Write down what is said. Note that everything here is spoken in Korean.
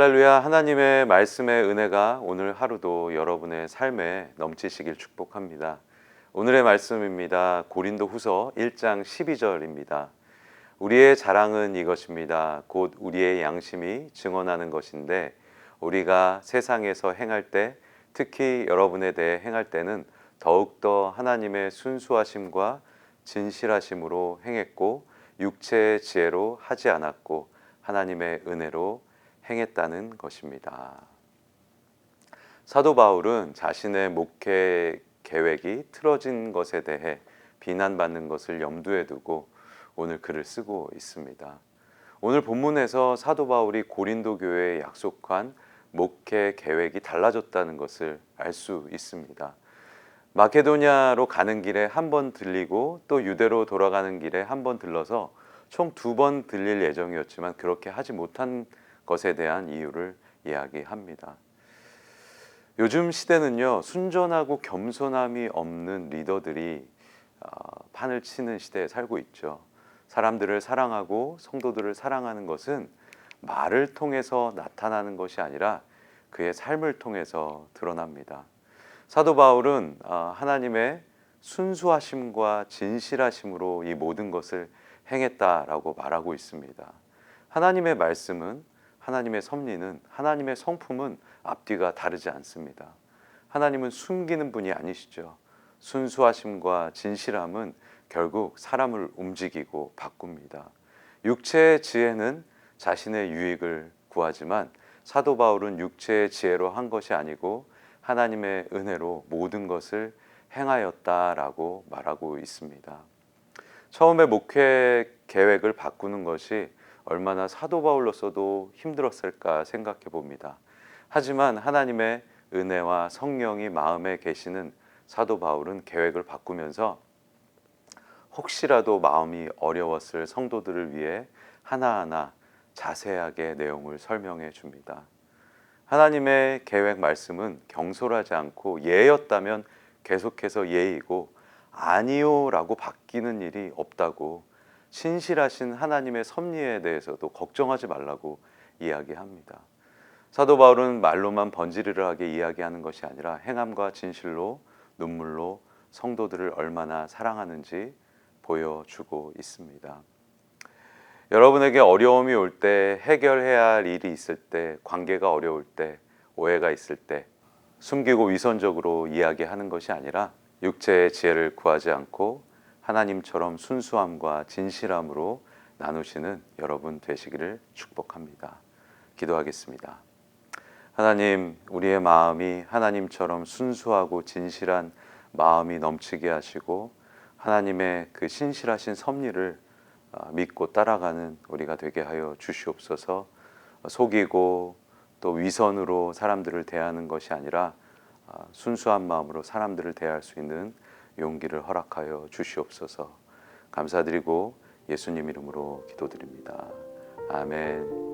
할렐루야. 하나님의 말씀의 은혜가 오늘 하루도 여러분의 삶에 넘치시길 축복합니다. 오늘의 말씀입니다. 고린도후서 1장 12절입니다. 우리의 자랑은 이것입니다. 곧 우리의 양심이 증언하는 것인데 우리가 세상에서 행할 때, 특히 여러분에 대해 행할 때는 더욱더 하나님의 순수하심과 진실하심으로 행했고 육체의 지혜로 하지 않았고 하나님의 은혜로 행했다는 것입니다. 사도 바울은 자신의 목회 계획이 틀어진 것에 대해 비난받는 것을 염두에 두고 오늘 글을 쓰고 있습니다. 오늘 본문에서 사도 바울이 고린도 교회에 약속한 목회 계획이 달라졌다는 것을 알 수 있습니다. 마케도냐로 가는 길에 한 번 들리고 또 유대로 돌아가는 길에 한 번 들러서 총 2번 들릴 예정이었지만 그렇게 하지 못한 것에 대한 이유를 이야기합니다. 요즘 시대는요, 순전하고 겸손함이 없는 리더들이 판을 치는 시대에 살고 있죠. 사람들을 사랑하고 성도들을 사랑하는 것은 말을 통해서 나타나는 것이 아니라 그의 삶을 통해서 드러납니다. 사도 바울은 하나님의 순수하심과 진실하심으로 이 모든 것을 행했다라고 말하고 있습니다. 하나님의 말씀은, 하나님의 섭리는, 하나님의 성품은 앞뒤가 다르지 않습니다. 하나님은 숨기는 분이 아니시죠. 순수하심과 진실함은 결국 사람을 움직이고 바꿉니다. 육체의 지혜는 자신의 유익을 구하지만 사도 바울은 육체의 지혜로 한 것이 아니고 하나님의 은혜로 모든 것을 행하였다라고 말하고 있습니다. 처음에 목회 계획을 바꾸는 것이 얼마나 사도 바울로서도 힘들었을까 생각해 봅니다. 하지만 하나님의 은혜와 성령이 마음에 계시는 사도 바울은 계획을 바꾸면서 혹시라도 마음이 어려웠을 성도들을 위해 하나하나 자세하게 내용을 설명해 줍니다. 하나님의 계획 말씀은 경솔하지 않고 예였다면 계속해서 예이고 아니요라고 바뀌는 일이 없다고, 신실하신 하나님의 섭리에 대해서도 걱정하지 말라고 이야기합니다. 사도 바울은 말로만 번지르르하게 이야기하는 것이 아니라 행함과 진실로, 눈물로 성도들을 얼마나 사랑하는지 보여주고 있습니다. 여러분에게 어려움이 올 때, 해결해야 할 일이 있을 때, 관계가 어려울 때, 오해가 있을 때 숨기고 위선적으로 이야기하는 것이 아니라 육체의 지혜를 구하지 않고 하나님처럼 순수함과 진실함으로 나누시는 여러분 되시기를 축복합니다. 기도하겠습니다. 하나님, 우리의 마음이 하나님처럼 순수하고 진실한 마음이 넘치게 하시고 하나님의 그 신실하신 섭리를 믿고 따라가는 우리가 되게 하여 주시옵소서. 속이고 또 위선으로 사람들을 대하는 것이 아니라 순수한 마음으로 사람들을 대할 수 있는 용기를 허락하여 주시옵소서. 감사드리고 예수님 이름으로 기도드립니다. 아멘.